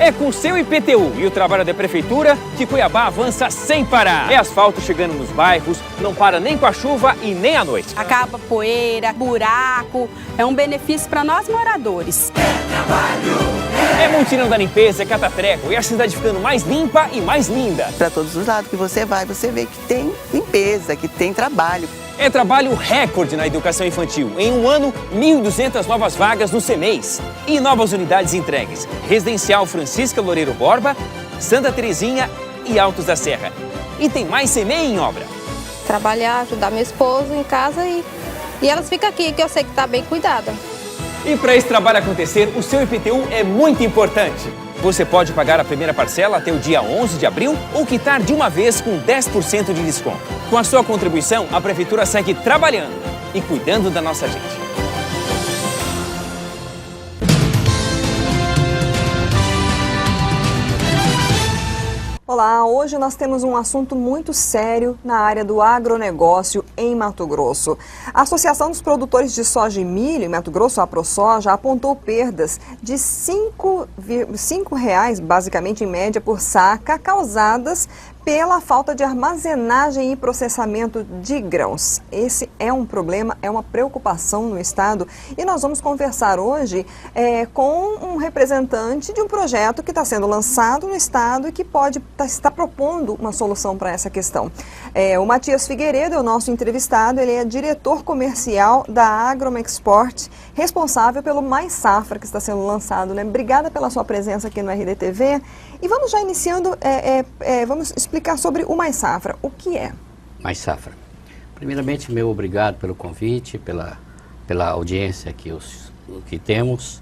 É com o seu IPTU e o trabalho da Prefeitura que Cuiabá avança sem parar. É asfalto chegando nos bairros, não para nem com a chuva e nem à noite. Acaba poeira, buraco, é um benefício para nós moradores. É mutirão da limpeza, é catatreco e a cidade ficando mais limpa e mais linda. Para todos os lados que você vai, você vê que tem limpeza, que tem trabalho. É trabalho recorde na educação infantil. Em um ano, 1.200 novas vagas no CEMEIS. E novas unidades entregues. Residencial Francisca Loureiro Borba, Santa Terezinha e Altos da Serra. E tem mais CEMEI em obra. Trabalhar, ajudar meu esposo em casa e elas ficam aqui, que eu sei que está bem cuidada. E para esse trabalho acontecer, o seu IPTU é muito importante. Você pode pagar a primeira parcela até o dia 11 de abril ou quitar de uma vez com 10% de desconto. Com a sua contribuição, a Prefeitura segue trabalhando e cuidando da nossa gente. Olá, hoje nós temos um assunto muito sério na área do agronegócio em Mato Grosso. A Associação dos Produtores de Soja e Milho em Mato Grosso, a ProSoja, apontou perdas de R$5, basicamente em média, por saca, causadas pela falta de armazenagem e processamento de grãos. Esse é um problema, é uma preocupação no estado e nós vamos conversar hoje com um representante de um projeto que está sendo lançado no estado e que pode estar propondo uma solução para essa questão. O Matias Figueiredo é o nosso entrevistado, ele é diretor comercial da Agromexport, responsável pelo Mais Safra que está sendo lançado, né? Obrigada pela sua presença aqui no RDTV e vamos já iniciando, vamos explicar sobre o Mais Safra. O que é? Mais Safra. Primeiramente, meu obrigado pelo convite, pela audiência que temos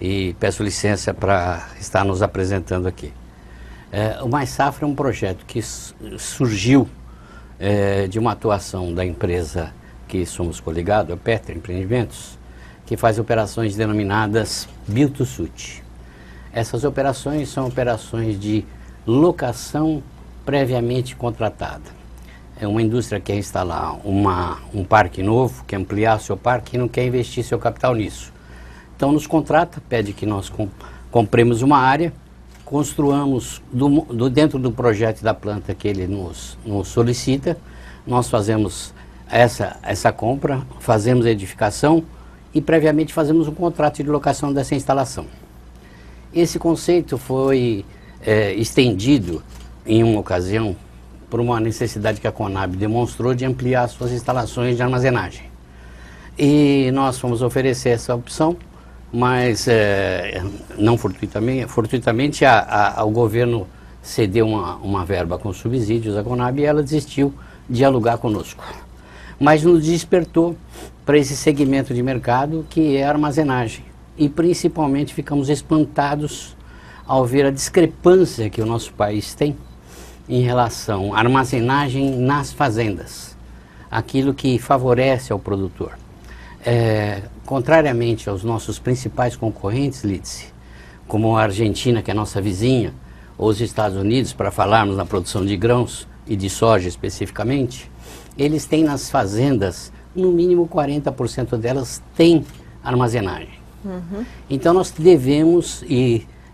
e peço licença para estar nos apresentando aqui. O Mais Safra é um projeto que surgiu de uma atuação da empresa que somos coligados, a Petra Empreendimentos, que faz operações denominadas Build to Suit. Essas operações são operações de locação previamente contratada. É uma indústria que quer instalar um parque novo, quer ampliar seu parque e não quer investir seu capital nisso. Então nos contrata, pede que nós compremos uma área, construamos dentro do projeto da planta que ele nos solicita, nós fazemos essa compra, fazemos a edificação e previamente fazemos um contrato de locação dessa instalação. Esse conceito foi estendido em uma ocasião por uma necessidade que a Conab demonstrou de ampliar suas instalações de armazenagem. E nós fomos oferecer essa opção, mas não fortuitamente o governo cedeu uma verba com subsídios à Conab e ela desistiu de alugar conosco. Mas nos despertou para esse segmento de mercado que é a armazenagem. E principalmente ficamos espantados ao ver a discrepância que o nosso país tem em relação à armazenagem nas fazendas, aquilo que favorece ao produtor. Contrariamente aos nossos principais concorrentes, Lídice, como a Argentina, que é nossa vizinha, ou os Estados Unidos, para falarmos na produção de grãos e de soja especificamente, eles têm nas fazendas, no mínimo 40% delas têm armazenagem. Uhum. Então nós devemos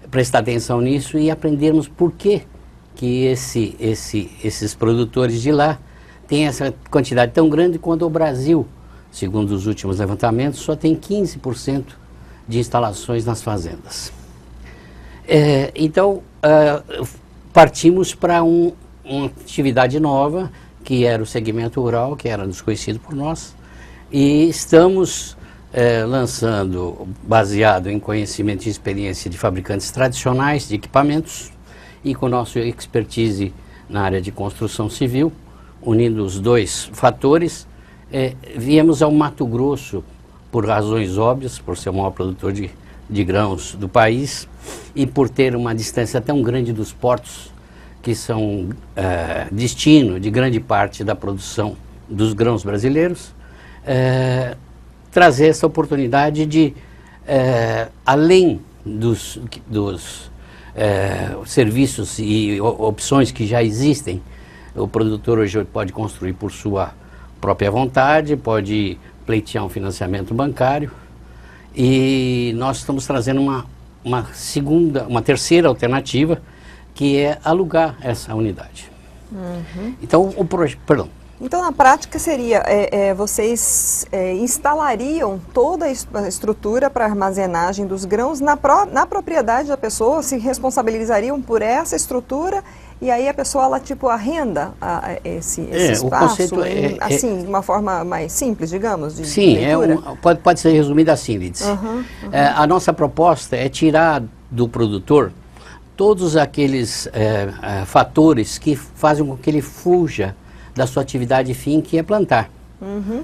prestar atenção nisso e aprendermos por que esses produtores de lá têm essa quantidade tão grande quanto o Brasil, segundo os últimos levantamentos, só tem 15% de instalações nas fazendas. Então partimos para uma atividade nova, que era o segmento rural, que era desconhecido por nós, e estamos lançando, baseado em conhecimento e experiência de fabricantes tradicionais de equipamentos e com nosso expertise na área de construção civil, unindo os dois fatores, viemos ao Mato Grosso por razões óbvias, por ser o maior produtor de grãos do país e por ter uma distância tão grande dos portos, que são destino de grande parte da produção dos grãos brasileiros, trazer essa oportunidade de, além dos serviços e opções que já existem, o produtor hoje pode construir por sua própria vontade, pode pleitear um financiamento bancário, e nós estamos trazendo uma terceira alternativa, que é alugar essa unidade. Então, perdão. Então, na prática, seria, vocês instalariam toda a estrutura para armazenagem dos grãos na propriedade da pessoa, se responsabilizariam por essa estrutura, e aí a pessoa, ela, tipo, arrenda esse espaço, o conceito assim, de uma forma mais simples, digamos, de sim, leitura? pode ser resumido assim, Lídice. A nossa proposta é tirar do produtor todos aqueles fatores que fazem com que ele fuja da sua atividade fim, que é plantar.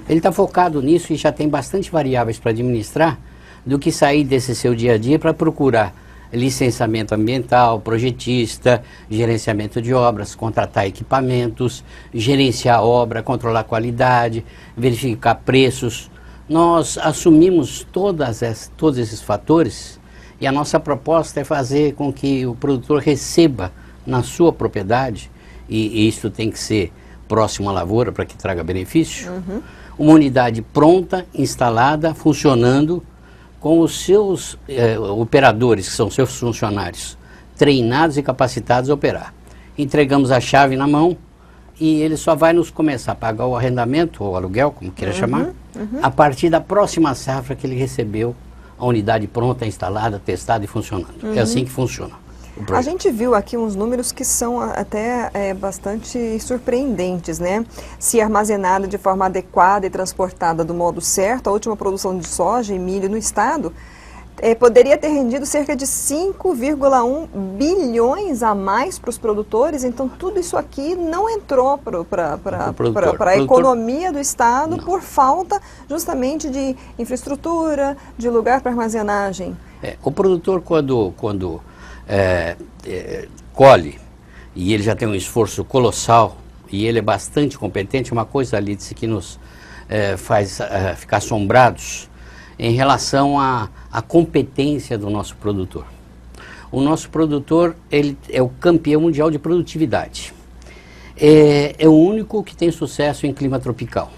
Ele está focado nisso e já tem bastante variáveis para administrar, do que sair desse seu dia a dia para procurar licenciamento ambiental, projetista, gerenciamento de obras, contratar equipamentos, gerenciar a obra, controlar a qualidade, verificar preços. Nós assumimos todos esses fatores, e a nossa proposta é fazer com que o produtor receba na sua propriedade, e isso tem que ser próximo à lavoura para que traga benefício, uma unidade pronta, instalada, funcionando, com os seus operadores, que são seus funcionários, treinados e capacitados a operar. Entregamos a chave na mão e ele só vai nos começar a pagar o arrendamento, ou aluguel, como queira chamar, a partir da próxima safra que ele recebeu a unidade pronta, instalada, testada e funcionando. É assim que funciona. A gente viu aqui uns números que são até bastante surpreendentes, né? Se armazenada de forma adequada e transportada do modo certo, a última produção de soja e milho no estado poderia ter rendido cerca de 5,1 bilhões a mais para os produtores. Então, tudo isso aqui não entrou para a economia do estado por falta justamente de infraestrutura, de lugar para armazenagem. O produtor, quando colhe, e ele já tem um esforço colossal, e ele é bastante competente, uma coisa ali que nos faz ficar assombrados em relação à competência do nosso produtor. O nosso produtor, ele é o campeão mundial de produtividade. É o único que tem sucesso em clima tropical.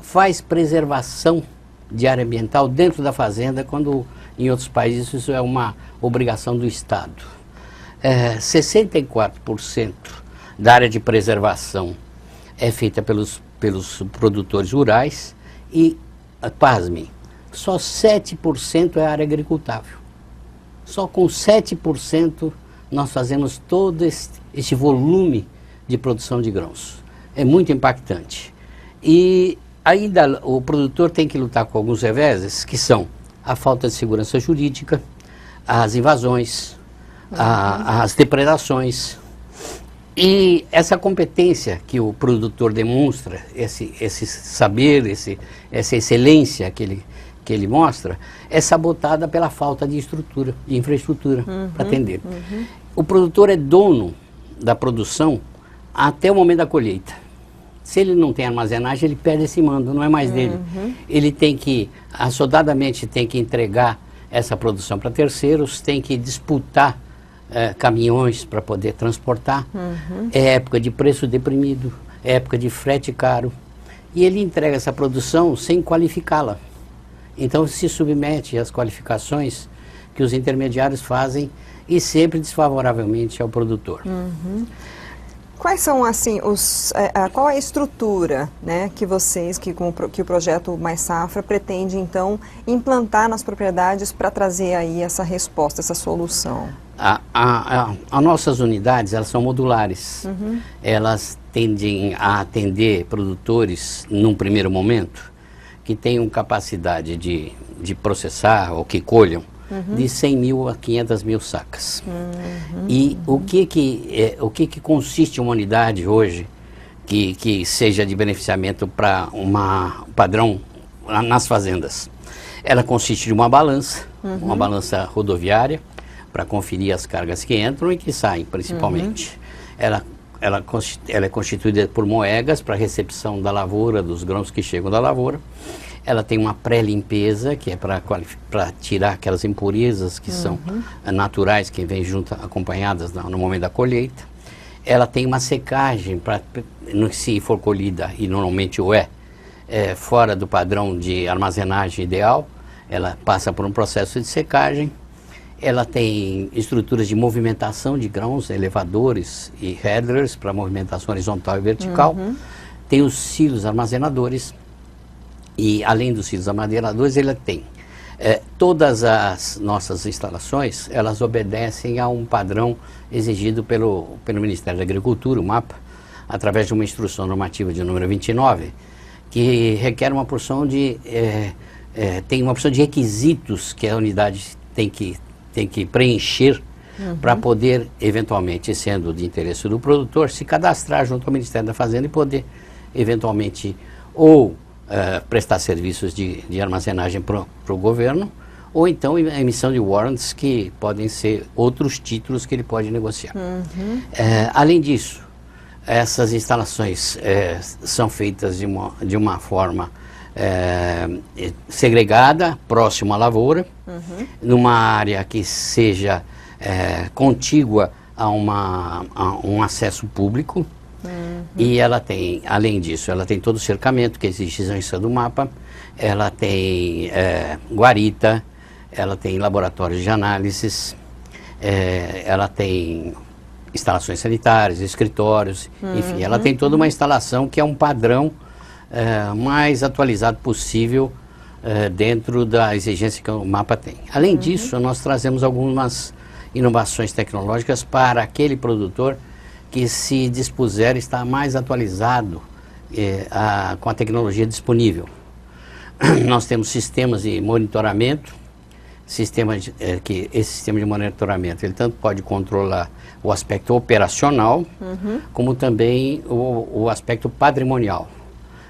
Faz preservação de área ambiental dentro da fazenda, quando em outros países isso é uma obrigação do Estado. 64% da área de preservação é feita pelos produtores rurais e, pasmem, só 7% é área agricultável. Só com 7% nós fazemos todo esse volume de produção de grãos. É muito impactante. E ainda o produtor tem que lutar com alguns reveses, que são a falta de segurança jurídica, as invasões, as depredações. E essa competência que o produtor demonstra, esse saber, essa excelência que ele mostra, é sabotada pela falta de estrutura, de infraestrutura para atender. O produtor é dono da produção até o momento da colheita. Se ele não tem armazenagem, ele perde esse mando, não é mais dele. Ele tem que, assodadamente, tem que entregar essa produção para terceiros, tem que disputar caminhões para poder transportar. É época de preço deprimido, é época de frete caro. E ele entrega essa produção sem qualificá-la. Então se submete às qualificações que os intermediários fazem e sempre desfavoravelmente ao produtor. Quais são, assim, qual é a estrutura, né, que o projeto Mais Safra pretende, então, implantar nas propriedades para trazer aí essa resposta, essa solução? As nossas unidades, elas são modulares. Elas tendem a atender produtores, num primeiro momento, que tenham capacidade de processar ou que colham de 100 mil a 500 mil sacas. E o que consiste uma unidade hoje que seja de beneficiamento para um padrão nas fazendas? Ela consiste de uma balança rodoviária, para conferir as cargas que entram e que saem, principalmente. Ela é constituída por moegas para recepção da lavoura, dos grãos que chegam da lavoura. Ela tem uma pré-limpeza, que é para tirar aquelas impurezas que são naturais, que vêm acompanhadas no momento da colheita. Ela tem uma secagem, se for colhida, e normalmente fora do padrão de armazenagem ideal, ela passa por um processo de secagem, ela tem estruturas de movimentação de grãos, elevadores e headers para movimentação horizontal e vertical, tem os silos armazenadores, e além dos silos armazenadores, ele tem todas as nossas instalações, elas obedecem a um padrão exigido pelo Ministério da Agricultura, o MAPA, através de uma instrução normativa de número 29, que requer uma porção de, tem uma porção de requisitos que a unidade tem que preencher para poder, eventualmente, sendo de interesse do produtor, se cadastrar junto ao Ministério da Fazenda e poder, eventualmente, ou prestar serviços de armazenagem para o governo, ou então a emissão de warrants, que podem ser outros títulos que ele pode negociar. Além disso, essas instalações são feitas de uma forma segregada, próximo à lavoura, numa área que seja contígua a um acesso público. E ela tem, além disso, ela tem todo o cercamento que exige exigência do MAPA, ela tem guarita, ela tem laboratórios de análises, ela tem instalações sanitárias, escritórios, enfim, ela tem toda uma instalação que é um padrão mais atualizado possível dentro da exigência que o MAPA tem. Além disso, nós trazemos algumas inovações tecnológicas para aquele produtor que se dispuser a estar mais atualizado com a tecnologia disponível. Nós temos sistemas de monitoramento, esse sistema de monitoramento, ele tanto pode controlar o aspecto operacional, como também o aspecto patrimonial.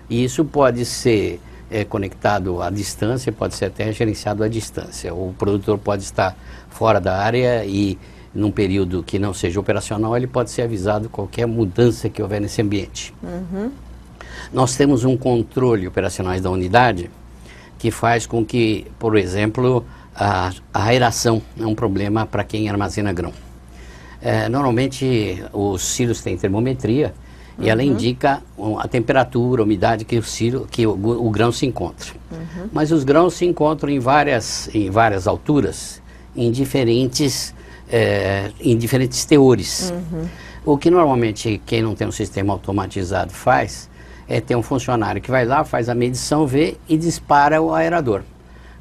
E isso pode ser conectado à distância, pode ser até gerenciado à distância. O produtor pode estar fora da área e, num período que não seja operacional, ele pode ser avisado qualquer mudança que houver nesse ambiente. Nós temos um controle operacional da unidade que faz com que, por exemplo, a aeração é um problema para quem armazena grão. Normalmente os silos têm termometria e ela indica a temperatura, a umidade que o grão se encontra. Mas os grãos se encontram em várias alturas, em diferentes teores. O que normalmente quem não tem um sistema automatizado faz é ter um funcionário que vai lá, faz a medição, vê e dispara o aerador.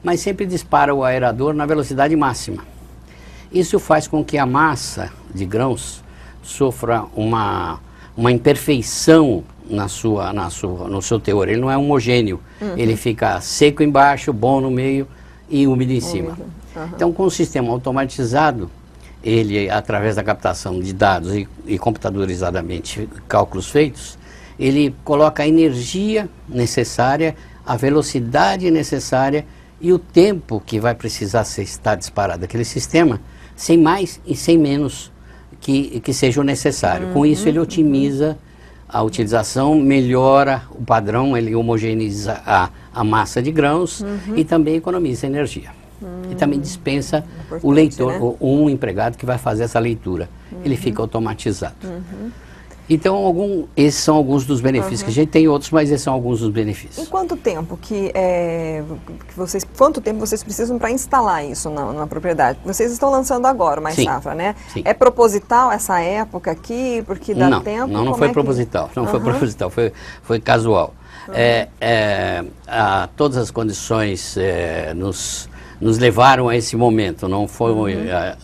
Mas sempre dispara o aerador na velocidade máxima. Isso faz com que a massa de grãos sofra uma imperfeição no seu teor. Ele não é homogêneo. Ele fica seco embaixo, bom no meio e úmido em cima. Então, com o sistema automatizado, ele, através da captação de dados e computadorizadamente cálculos feitos, ele coloca a energia necessária, a velocidade necessária e o tempo que vai precisar estar disparado aquele sistema, sem mais e sem menos que seja o necessário. Com isso, ele otimiza a utilização, melhora o padrão, ele homogeneiza a massa de grãos e também economiza energia. E também dispensa o leitor, né? Um empregado que vai fazer essa leitura. Ele fica automatizado. Então, esses são alguns dos benefícios que a gente tem, outros, mas esses são alguns dos benefícios. Em quanto tempo vocês precisam para instalar isso na propriedade? Vocês estão lançando agora uma safra, né? Sim. É proposital essa época aqui, porque dá tempo? Não foi proposital, foi proposital, foi casual. Todas as condições nos levaram a esse momento, não foi...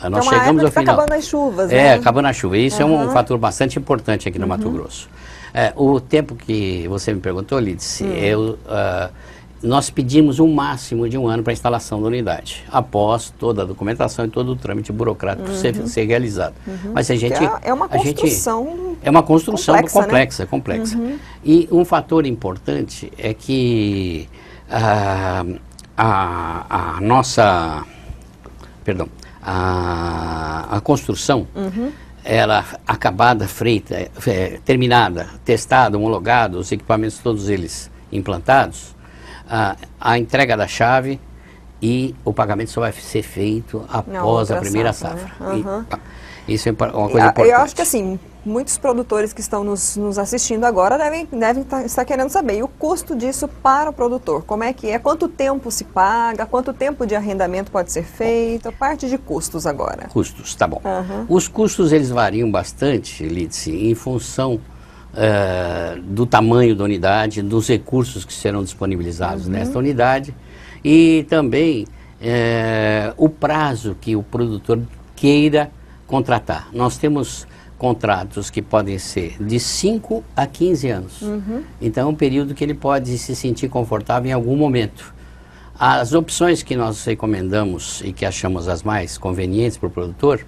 nós chegamos ao final. Acabando as chuvas, né? Acabando a chuva. Isso é um fator bastante importante aqui no Mato Grosso. O tempo que você me perguntou, Lídice, nós pedimos um máximo de 1 ano para a instalação da unidade, após toda a documentação e todo o trâmite burocrático ser realizado. Mas a gente... É uma construção... É uma construção complexa. E um fator importante é que a construção, ela acabada, feita, terminada, testada, homologada, os equipamentos todos eles implantados, a entrega da chave e o pagamento só vai ser feito após a primeira safra. Isso é uma coisa importante. Eu acho que assim, Muitos produtores que estão nos assistindo agora devem estar querendo saber. E o custo disso para o produtor? Como é que é? Quanto tempo se paga? Quanto tempo de arrendamento pode ser feito? A parte de custos agora. Custos, tá bom. Os custos, eles variam bastante, Lídice, em função do tamanho da unidade, dos recursos que serão disponibilizados nesta unidade e também o prazo que o produtor queira contratar. Nós temos contratos que podem ser de 5 a 15 anos. Então, é um período que ele pode se sentir confortável em algum momento. As opções que nós recomendamos e que achamos as mais convenientes para o produtor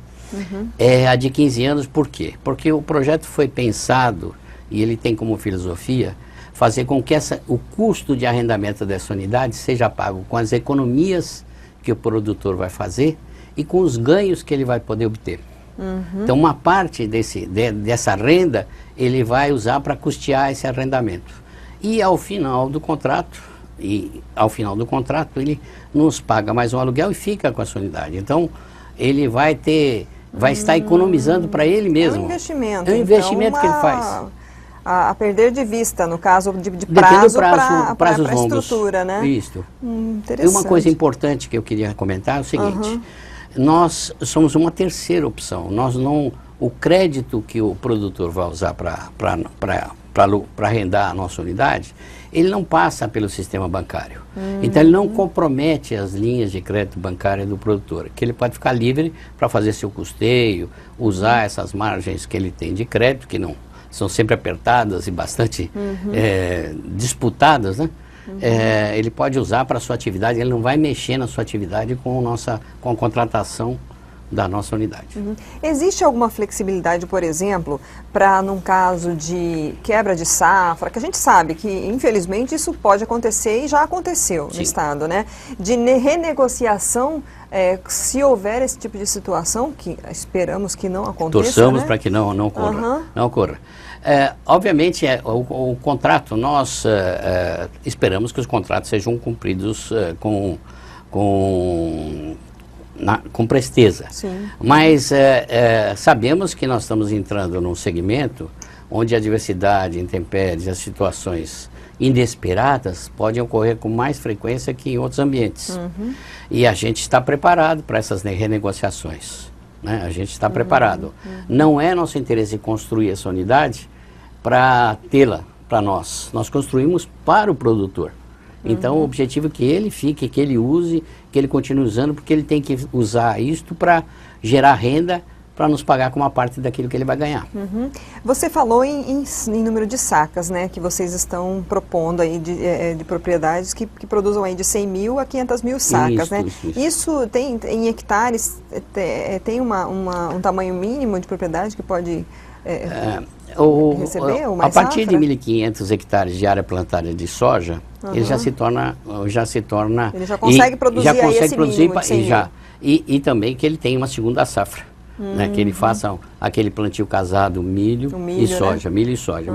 é a de 15 anos. Por quê? Porque o projeto foi pensado e ele tem como filosofia fazer com que o custo de arrendamento dessa unidade seja pago com as economias que o produtor vai fazer e com os ganhos que ele vai poder obter. Então, uma parte dessa renda ele vai usar para custear esse arrendamento. E ao final do contrato, ele nos paga mais um aluguel e fica com a sua unidade. Então, ele vai estar economizando para ele mesmo. É um investimento. É um investimento que ele faz. A perder de vista, no caso de prazo para a estrutura, né? Isso. Interessante. E uma coisa importante que eu queria comentar é o seguinte. Nós somos uma terceira opção. O crédito que o produtor vai usar para arrendar a nossa unidade, ele não passa pelo sistema bancário. Então, ele não compromete as linhas de crédito bancário do produtor, que ele pode ficar livre para fazer seu custeio, usar essas margens que ele tem de crédito, que não são sempre apertadas e bastante disputadas, né? Ele pode usar para a sua atividade, ele não vai mexer na sua atividade com a contratação da nossa unidade. Existe alguma flexibilidade, por exemplo, para num caso de quebra de safra, que a gente sabe que infelizmente isso pode acontecer e já aconteceu no estado, né? De renegociação, se houver esse tipo de situação, que esperamos que não aconteça. Torçamos para que não ocorra. Obviamente, o contrato, nós esperamos que os contratos sejam cumpridos com presteza. Sim. Mas sabemos que nós estamos entrando num segmento onde a diversidade, intempéries, as situações inesperadas podem ocorrer com mais frequência que em outros ambientes. E a gente está preparado para essas renegociações. Né? A gente está preparado. Não é nosso interesse construir essa unidade para tê-la para nós. Nós construímos para o produtor. Então, o objetivo é que ele fique, que ele use, que ele continue usando, porque ele tem que usar isto para gerar renda, para nos pagar com uma parte daquilo que ele vai ganhar. Você falou em número de sacas, né, que vocês estão propondo aí de propriedades que produzam aí de 100 mil a 500 mil sacas, né? Isso tem em hectares, tem um tamanho mínimo de propriedade que pode receber ou mais a partir safra? de 1.500 hectares de área plantada de soja, ele já se torna... Ele já consegue produzir aí esse mínimo de 100 mil. E também que ele tenha uma segunda safra. Né, que ele faça aquele plantio casado milho e soja, né? milho e soja.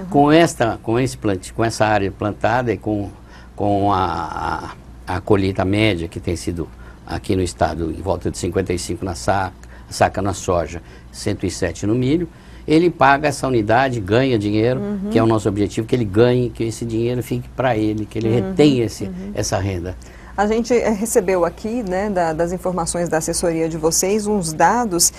Com esse plantio, com essa área plantada e com a colheita média que tem sido aqui no estado em volta de 55 na saca na soja, 107 no milho, ele paga essa unidade, ganha dinheiro, que é o nosso objetivo, que ele ganhe, que esse dinheiro fique para ele, que ele retenha essa renda. A gente recebeu aqui, né, das informações da assessoria de vocês, uns dados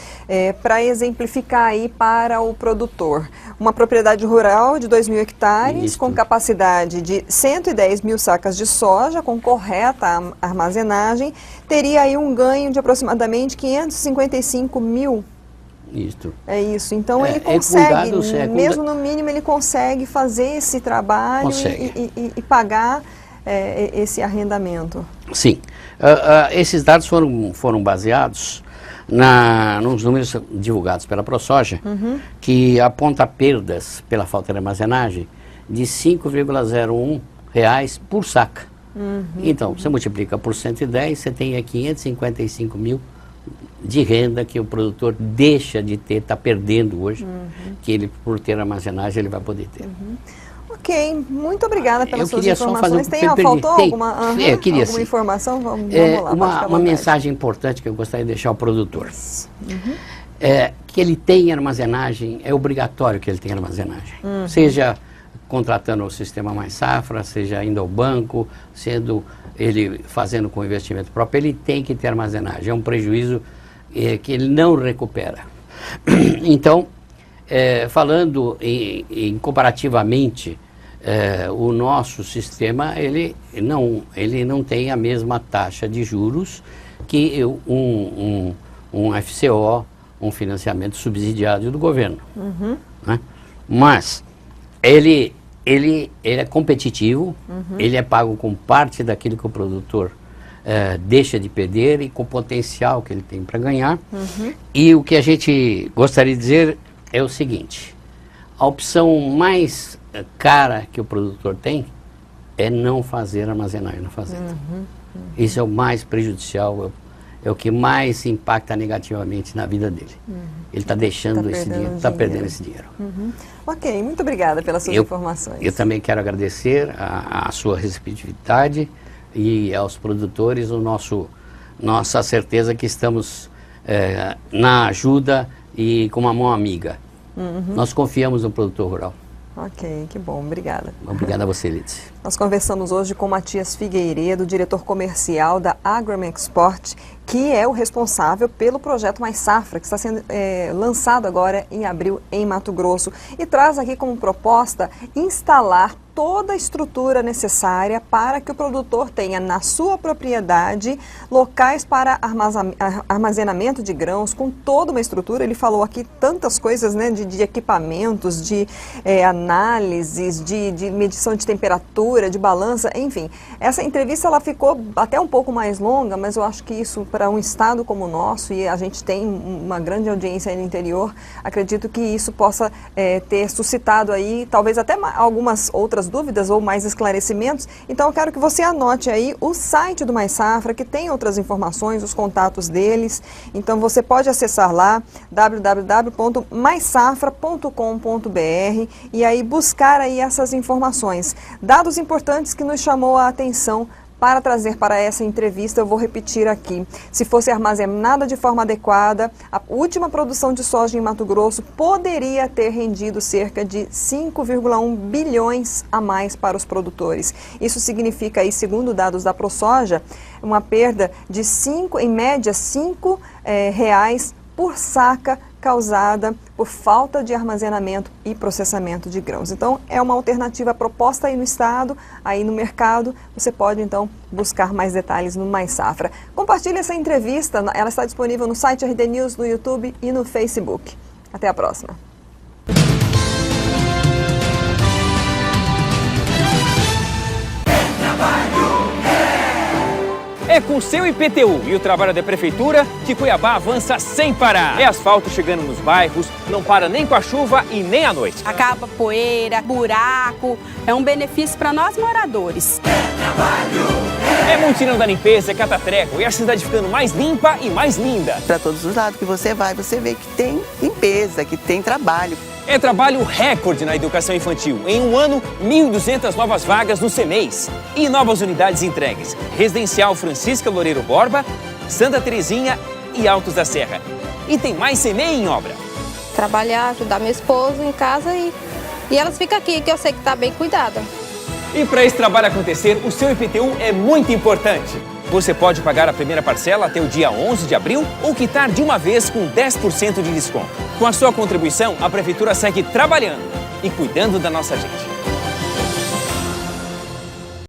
para exemplificar aí para o produtor. Uma propriedade rural de 2.000 hectares, com capacidade de 110 mil sacas de soja, com correta armazenagem, teria aí um ganho de aproximadamente 555 mil. Isso. É isso. Então ele consegue, mesmo no mínimo, ele consegue fazer esse trabalho e pagar esse arrendamento. Sim. Esses dados foram baseados nos números divulgados pela ProSoja, que aponta perdas pela falta de armazenagem de R$ 5,01 por saca. Então, você multiplica por 110, você tem 555 mil de renda que o produtor deixa de ter, está perdendo hoje, que ele, por ter armazenagem, ele vai poder ter. Ok, muito obrigada pelas suas informações. Faltou alguma informação? Vamos lá. Uma mensagem importante que eu gostaria de deixar ao produtor. que ele tenha armazenagem, é obrigatório que ele tenha armazenagem. Seja contratando o sistema Mais Safra, seja indo ao banco, sendo ele fazendo com investimento próprio, ele tem que ter armazenagem. É um prejuízo que ele não recupera. Então, falando comparativamente, o nosso sistema, ele não tem a mesma taxa de juros que um FCO, um financiamento subsidiado do governo. Né? Mas ele é competitivo, ele é pago com parte daquilo que o produtor deixa de perder e com o potencial que ele tem para ganhar. E o que a gente gostaria de dizer é o seguinte: a opção mais cara que o produtor tem é não fazer armazenagem na fazenda. Isso é o mais prejudicial, é o que mais impacta negativamente na vida dele. Ele está deixando esse dinheiro, está perdendo esse dinheiro. Ok, muito obrigada pelas suas informações. Eu também quero agradecer a sua receptividade e aos produtores nossa certeza que estamos na ajuda e com uma mão amiga. Nós confiamos no produtor rural. Ok, que bom, obrigada. Obrigado a você, Lídice. Nós conversamos hoje com Matias Figueiredo, diretor comercial da AgroMexport, que é o responsável pelo projeto Mais Safra, que está sendo lançado agora em abril em Mato Grosso, e traz aqui como proposta instalar toda a estrutura necessária para que o produtor tenha na sua propriedade locais para armazenamento de grãos, com toda uma estrutura. Ele falou aqui tantas coisas, né, de equipamentos, de análises, de medição de temperatura, de balança, enfim. Essa entrevista ela ficou até um pouco mais longa, mas eu acho que isso para um estado como o nosso, e a gente tem uma grande audiência aí no interior, acredito que isso possa ter suscitado aí talvez até algumas outras dúvidas ou mais esclarecimentos. Então eu quero que você anote aí o site do Mais Safra, que tem outras informações, os contatos deles. Então você pode acessar lá www.maissafra.com.br e aí buscar aí essas informações. Dados importantes que nos chamou a atenção para trazer para essa entrevista, eu vou repetir aqui. Se fosse armazenada de forma adequada, a última produção de soja em Mato Grosso poderia ter rendido cerca de 5,1 bilhões a mais para os produtores. Isso significa, aí, segundo dados da ProSoja, uma perda de em média, R$ 5,00 por saca causada por falta de armazenamento e processamento de grãos. Então, é uma alternativa proposta aí no estado, aí no mercado. Você pode, então, buscar mais detalhes no Mais Safra. Compartilhe essa entrevista, ela está disponível no site RD News, no YouTube e no Facebook. Até a próxima. É com seu IPTU e o trabalho da Prefeitura que Cuiabá avança sem parar. É asfalto chegando nos bairros, não para nem com a chuva e nem à noite. Acaba poeira, buraco, é um benefício para nós moradores. É mutirão da limpeza, é catatrego e a cidade ficando mais limpa e mais linda. Para todos os lados que você vai, você vê que tem limpeza, que tem trabalho. É trabalho recorde na educação infantil. Em um ano, 1.200 novas vagas no CEMEIS. E novas unidades entregues. Residencial Francisca Loureiro Borba, Santa Terezinha e Altos da Serra. E tem mais CEMEI em obra. Trabalhar, ajudar meu esposo em casa e elas ficam aqui, que eu sei que está bem cuidada. E para esse trabalho acontecer, o seu IPTU é muito importante. Você pode pagar a primeira parcela até o dia 11 de abril ou quitar de uma vez com 10% de desconto. Com a sua contribuição, a Prefeitura segue trabalhando e cuidando da nossa gente.